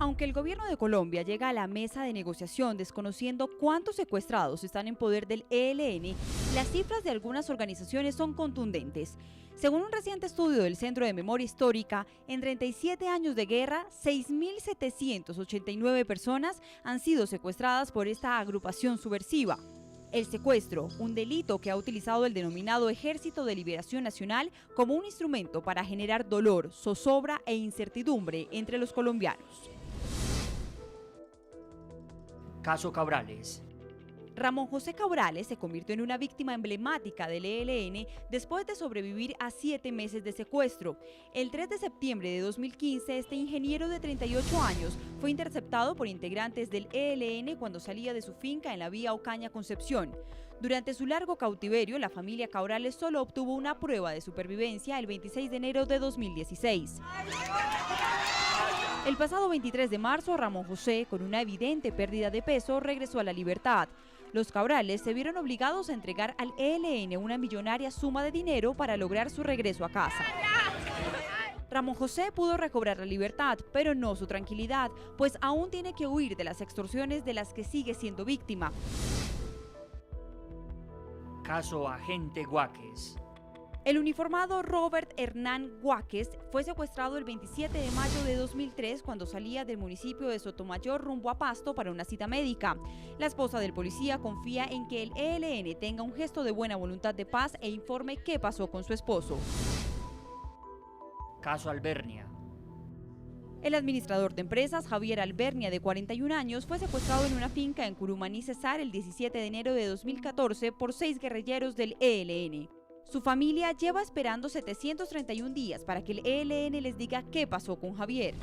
Aunque el gobierno de Colombia llega a la mesa de negociación desconociendo cuántos secuestrados están en poder del ELN, las cifras de algunas organizaciones son contundentes. Según un reciente estudio del Centro de Memoria Histórica, en 37 años de guerra, 6.789 personas han sido secuestradas por esta agrupación subversiva. El secuestro, un delito que ha utilizado el denominado Ejército de Liberación Nacional como un instrumento para generar dolor, zozobra e incertidumbre entre los colombianos. Caso Cabrales. Ramón José Cabrales se convirtió en una víctima emblemática del ELN después de sobrevivir a 7 meses de secuestro. El 3 de septiembre de 2015, este ingeniero de 38 años fue interceptado por integrantes del ELN cuando salía de su finca en la vía Ocaña-Concepción. Durante su largo cautiverio, la familia Cabrales solo obtuvo una prueba de supervivencia el 26 de enero de 2016. El pasado 23 de marzo, Ramón José, con una evidente pérdida de peso, regresó a la libertad. Los Cabrales se vieron obligados a entregar al ELN una millonaria suma de dinero para lograr su regreso a casa. Ramón José pudo recobrar la libertad, pero no su tranquilidad, pues aún tiene que huir de las extorsiones de las que sigue siendo víctima. Caso Agente Guáquez. El uniformado Robert Hernán Guáquez fue secuestrado el 27 de mayo de 2003 cuando salía del municipio de Sotomayor rumbo a Pasto para una cita médica. La esposa del policía confía en que el ELN tenga un gesto de buena voluntad de paz e informe qué pasó con su esposo. Caso Albernia. El administrador de empresas, Javier Albernia, de 41 años, fue secuestrado en una finca en Curumaní, Cesar, el 17 de enero de 2014 por 6 guerrilleros del ELN. Su familia lleva esperando 731 días para que el ELN les diga qué pasó con Javier.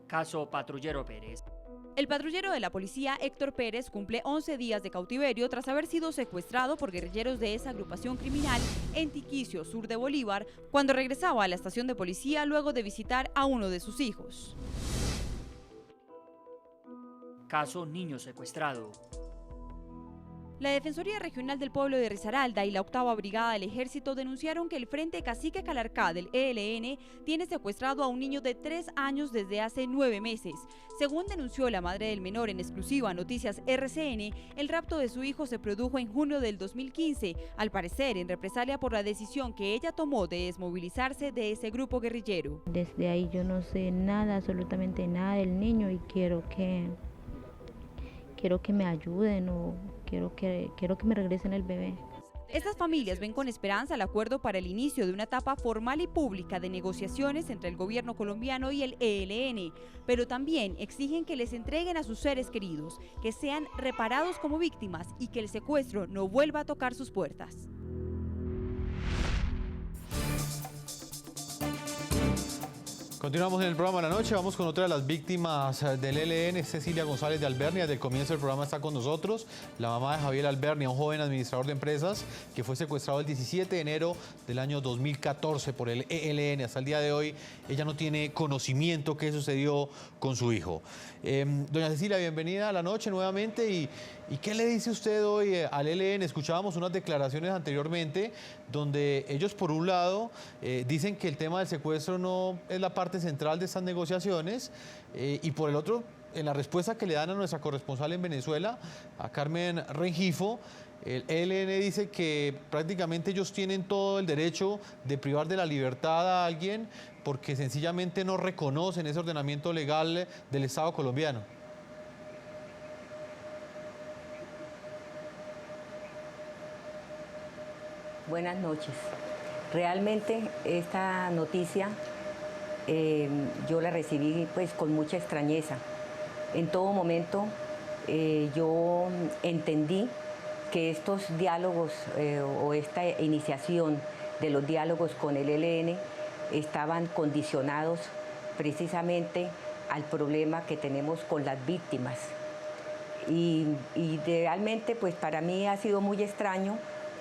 Caso Patrullero Pérez. El patrullero de la policía, Héctor Pérez, cumple 11 días de cautiverio tras haber sido secuestrado por guerrilleros de esa agrupación criminal en Tiquicio, sur de Bolívar, cuando regresaba a la estación de policía luego de visitar a uno de sus hijos. Caso Niño Secuestrado. La Defensoría Regional del Pueblo de Risaralda y la 8ª Brigada del Ejército denunciaron que el Frente Cacique Calarcá del ELN tiene secuestrado a un niño de 3 años desde hace 9 meses. Según denunció la madre del menor en exclusiva a Noticias RCN, el rapto de su hijo se produjo en junio del 2015, al parecer en represalia por la decisión que ella tomó de desmovilizarse de ese grupo guerrillero. Desde ahí yo no sé nada, absolutamente nada del niño y quiero que me ayuden o quiero que me regresen el bebé. Estas familias ven con esperanza el acuerdo para el inicio de una etapa formal y pública de negociaciones entre el gobierno colombiano y el ELN, pero también exigen que les entreguen a sus seres queridos, que sean reparados como víctimas y que el secuestro no vuelva a tocar sus puertas. Continuamos en el programa de la noche, vamos con otra de las víctimas del ELN, Cecilia González de Albernia. Desde el comienzo del programa está con nosotros la mamá de Javier Albernia, un joven administrador de empresas que fue secuestrado el 17 de enero del año 2014 por el ELN. Hasta el día de hoy ella no tiene conocimiento qué sucedió con su hijo. Doña Cecilia, bienvenida a la noche nuevamente. ¿Y qué le dice usted hoy al ELN? Escuchábamos unas declaraciones anteriormente donde ellos, por un lado, dicen que el tema del secuestro no es la parte central de estas negociaciones y por el otro, en la respuesta que le dan a nuestra corresponsal en Venezuela, a Carmen Rengifo, el ELN dice que prácticamente ellos tienen todo el derecho de privar de la libertad a alguien porque sencillamente no reconocen ese ordenamiento legal del Estado colombiano. Buenas noches. Realmente esta noticia yo la recibí pues con mucha extrañeza. En todo momento yo entendí que estos diálogos o esta iniciación de los diálogos con el ELN estaban condicionados precisamente al problema que tenemos con las víctimas. Y realmente pues para mí ha sido muy extraño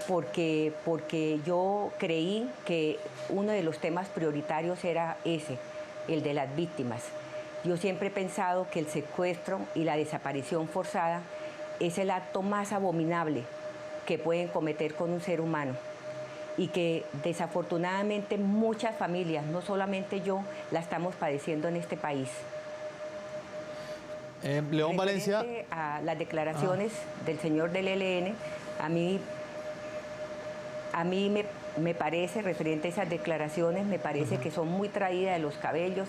porque yo creí que uno de los temas prioritarios era ese, el de las víctimas. Yo siempre he pensado que el secuestro y la desaparición forzada es el acto más abominable que pueden cometer con un ser humano. y que desafortunadamente muchas familias, no solamente yo, la estamos padeciendo en este país. León Valencia. Referente a las declaraciones del señor del ELN, a mí me parece, referente a esas declaraciones, me parece que son muy traídas de los cabellos.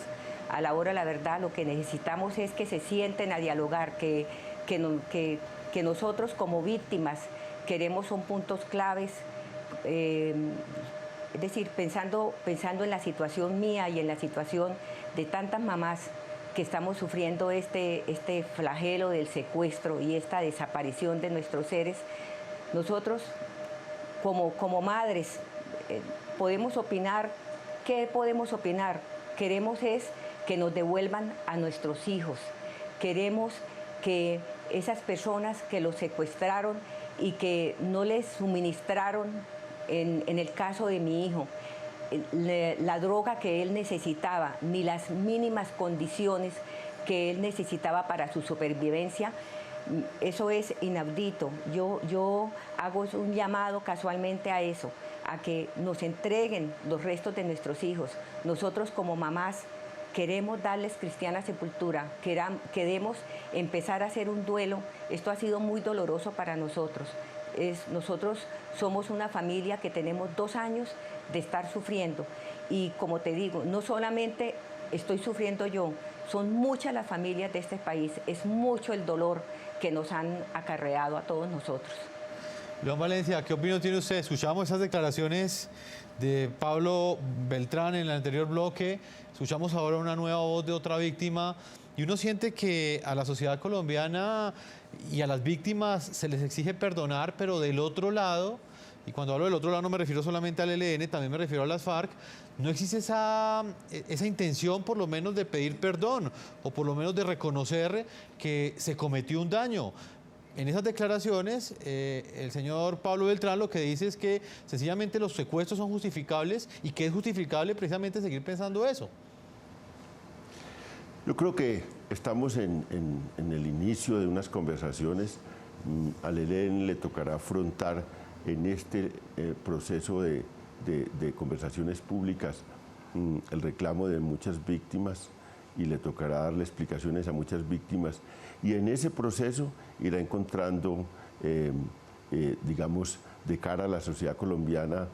A la hora, la verdad, lo que necesitamos es que se sienten a dialogar, que nosotros como víctimas queremos son puntos claves, es decir, pensando en la situación mía y en la situación de tantas mamás que estamos sufriendo este flagelo del secuestro y esta desaparición de nuestros seres, nosotros como madres podemos opinar. ¿Qué podemos opinar? Queremos es que nos devuelvan a nuestros hijos. Queremos que esas personas que los secuestraron y que no les suministraron, en el caso de mi hijo, la droga que él necesitaba, ni las mínimas condiciones que él necesitaba para su supervivencia, eso es inaudito. Yo hago un llamado casualmente a eso, a que nos entreguen los restos de nuestros hijos. Nosotros como mamás queremos darles cristiana sepultura, queremos empezar a hacer un duelo. Esto ha sido muy doloroso para nosotros. Nosotros somos una familia que tenemos 2 años de estar sufriendo y, como te digo, no solamente estoy sufriendo yo, son muchas las familias de este país, es mucho el dolor que nos han acarreado a todos nosotros. León Valencia, ¿qué opinión tiene usted? Escuchamos esas declaraciones de Pablo Beltrán en el anterior bloque, escuchamos ahora una nueva voz de otra víctima y uno siente que a la sociedad colombiana y a las víctimas se les exige perdonar, pero del otro lado, y cuando hablo del otro lado no me refiero solamente al ELN, también me refiero a las FARC, no existe esa intención por lo menos de pedir perdón o por lo menos de reconocer que se cometió un daño. En esas declaraciones, el señor Pablo Beltrán lo que dice es que sencillamente los secuestros son justificables y que es justificable precisamente seguir pensando eso. Yo creo que estamos en el inicio de unas conversaciones. Al ELN le tocará afrontar en este proceso de conversaciones públicas el reclamo de muchas víctimas y le tocará darle explicaciones a muchas víctimas. Y en ese proceso irá encontrando, digamos, de cara a la sociedad colombiana,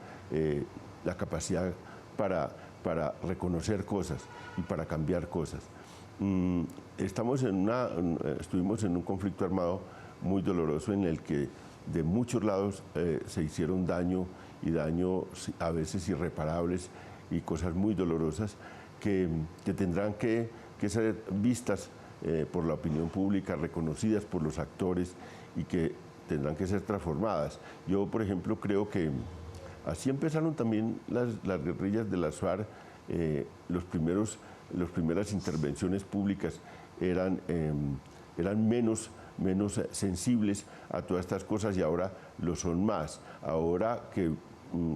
la capacidad para reconocer cosas y para cambiar cosas. Estuvimos en un conflicto armado muy doloroso en el que de muchos lados se hicieron daño y daño a veces irreparables y cosas muy dolorosas que tendrán que ser vistas por la opinión pública, reconocidas por los actores y que tendrán que ser transformadas. Yo, por ejemplo, creo que así empezaron también las guerrillas de las FARC. Las primeras intervenciones públicas eran menos sensibles a todas estas cosas y ahora lo son más. Ahora que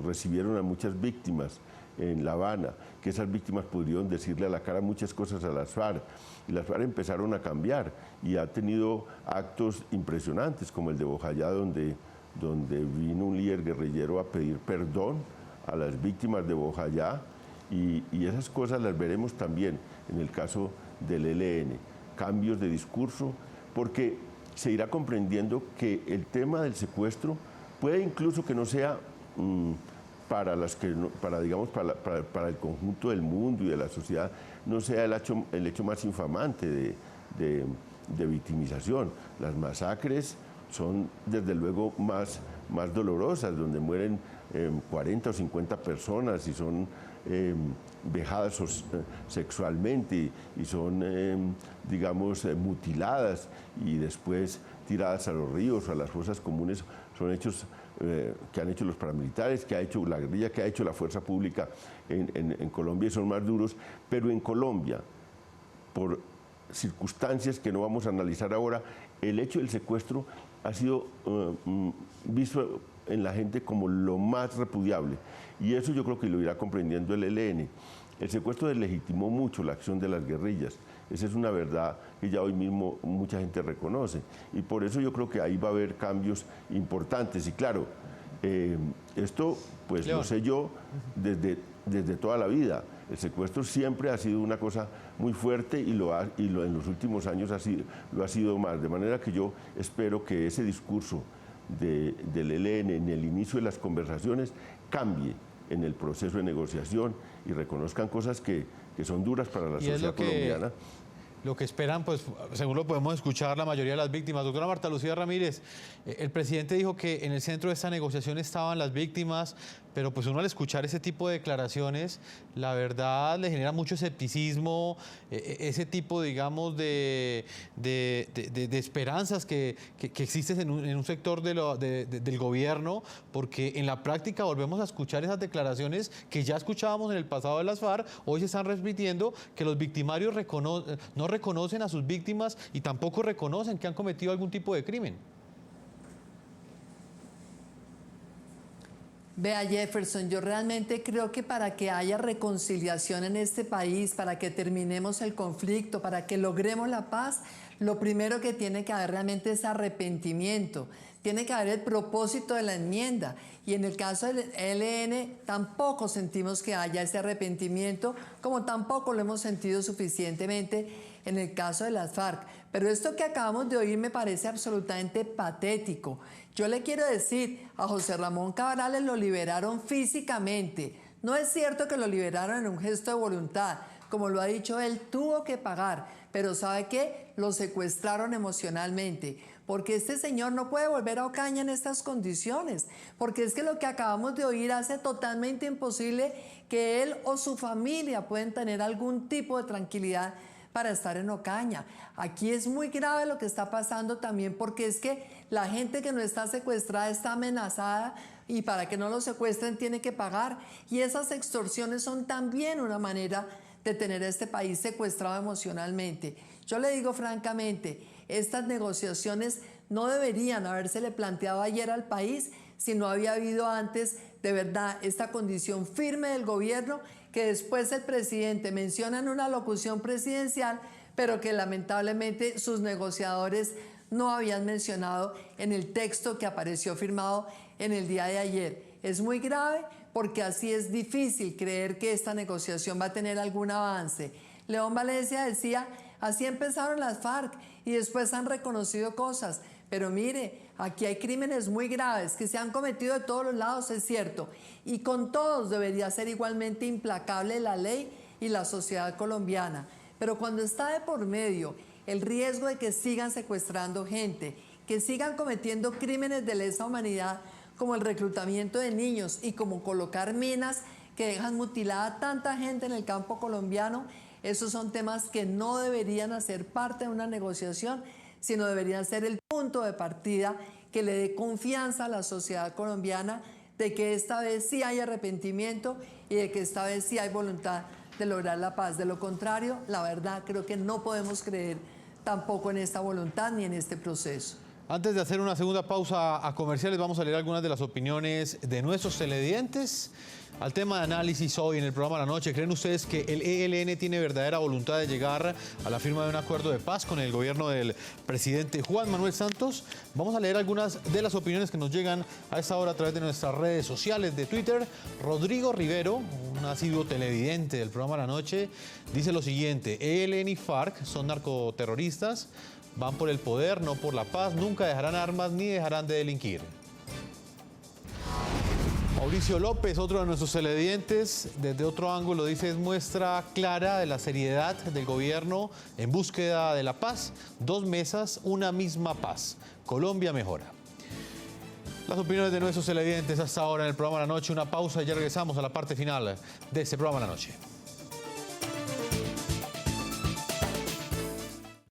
recibieron a muchas víctimas en La Habana, que esas víctimas pudieron decirle a la cara muchas cosas a las FARC, y las FARC empezaron a cambiar y ha tenido actos impresionantes como el de Bojayá, donde vino un líder guerrillero a pedir perdón a las víctimas de Bojayá, y esas cosas las veremos también en el caso del ELN, cambios de discurso, porque se irá comprendiendo que el tema del secuestro puede incluso que no sea para el conjunto del mundo y de la sociedad, no sea el hecho más infamante de victimización. Las masacres son desde luego más dolorosas, donde mueren 40 o 50 personas y son vejadas sexualmente y son, digamos, mutiladas y después tiradas a los ríos o a las fosas comunes. Son hechos que han hecho los paramilitares, que ha hecho la guerrilla, que ha hecho la fuerza pública en Colombia, y son más duros. Pero en Colombia, por circunstancias que no vamos a analizar ahora, el hecho del secuestro ha sido visto en la gente como lo más repudiable. Y eso yo creo que lo irá comprendiendo el ELN. El secuestro deslegitimó mucho la acción de las guerrillas. Esa es una verdad que ya hoy mismo mucha gente reconoce. Y por eso yo creo que ahí va a haber cambios importantes. Y claro, Esto, pues lo sé yo desde toda la vida. El secuestro siempre ha sido una cosa muy fuerte y en los últimos años lo ha sido más. De manera que yo espero que ese discurso del ELN en el inicio de las conversaciones cambie en el proceso de negociación y reconozcan cosas que son duras para la sociedad colombiana. Lo que esperan, pues, según lo podemos escuchar, la mayoría de las víctimas. Doctora Marta Lucía Ramírez, el presidente dijo que en el centro de esta negociación estaban las víctimas, pero pues uno al escuchar ese tipo de declaraciones, la verdad le genera mucho escepticismo, ese tipo, digamos, de esperanzas que existen en un sector del gobierno, porque en la práctica volvemos a escuchar esas declaraciones que ya escuchábamos en el pasado de las FARC, hoy se están repitiendo, que los victimarios no reconocen a sus víctimas y tampoco reconocen que han cometido algún tipo de crimen. Vea, Jefferson, yo realmente creo que para que haya reconciliación en este país, para que terminemos el conflicto, para que logremos la paz, lo primero que tiene que haber realmente es arrepentimiento. Tiene que haber el propósito de la enmienda. Y en el caso del ELN tampoco sentimos que haya ese arrepentimiento, como tampoco lo hemos sentido suficientemente en el caso de las FARC. Pero esto que acabamos de oír me parece absolutamente patético. Yo le quiero decir, a José Ramón Cabrales lo liberaron físicamente. No es cierto que lo liberaron en un gesto de voluntad. Como lo ha dicho él, tuvo que pagar. Pero ¿sabe qué? Lo secuestraron emocionalmente. Porque este señor no puede volver a Ocaña en estas condiciones. Porque es que lo que acabamos de oír hace totalmente imposible que él o su familia puedan tener algún tipo de tranquilidad para estar en Ocaña. Aquí es muy grave lo que está pasando también, porque es que la gente que no está secuestrada está amenazada y para que no lo secuestren tiene que pagar. Y esas extorsiones son también una manera de tener a este país secuestrado emocionalmente. Yo le digo francamente, estas negociaciones no deberían habérsele planteado ayer al país si no había habido antes de verdad esta condición firme del gobierno que después el presidente menciona en una locución presidencial, pero que lamentablemente sus negociadores no habían mencionado en el texto que apareció firmado en el día de ayer. Es muy grave porque así es difícil creer que esta negociación va a tener algún avance. León Valencia decía, así empezaron las FARC y después han reconocido cosas. Pero mire, aquí hay crímenes muy graves que se han cometido de todos los lados, es cierto. Y con todos debería ser igualmente implacable la ley y la sociedad colombiana. Pero cuando está de por medio el riesgo de que sigan secuestrando gente, que sigan cometiendo crímenes de lesa humanidad, como el reclutamiento de niños y como colocar minas que dejan mutilada a tanta gente en el campo colombiano, esos son temas que no deberían hacer parte de una negociación, sino deberían ser el punto de partida que le dé confianza a la sociedad colombiana de que esta vez sí hay arrepentimiento y de que esta vez sí hay voluntad de lograr la paz. De lo contrario, la verdad, creo que no podemos creer tampoco en esta voluntad ni en este proceso. Antes de hacer una segunda pausa a comerciales, vamos a leer algunas de las opiniones de nuestros televidentes al tema de análisis hoy en el programa de la noche. ¿Creen ustedes que el ELN tiene verdadera voluntad de llegar a la firma de un acuerdo de paz con el gobierno del presidente Juan Manuel Santos? Vamos a leer algunas de las opiniones que nos llegan a esta hora a través de nuestras redes sociales de Twitter. Rodrigo Rivero, un asiduo televidente del programa de la noche, dice lo siguiente: ELN y FARC son narcoterroristas, van por el poder, no por la paz, nunca dejarán armas ni dejarán de delinquir. Mauricio López, otro de nuestros televidentes, desde otro ángulo dice: es muestra clara de la seriedad del gobierno en búsqueda de la paz. 2 mesas, una misma paz. Colombia mejora. Las opiniones de nuestros televidentes hasta ahora en el programa de la noche. Una pausa y ya regresamos a la parte final de este programa de la noche.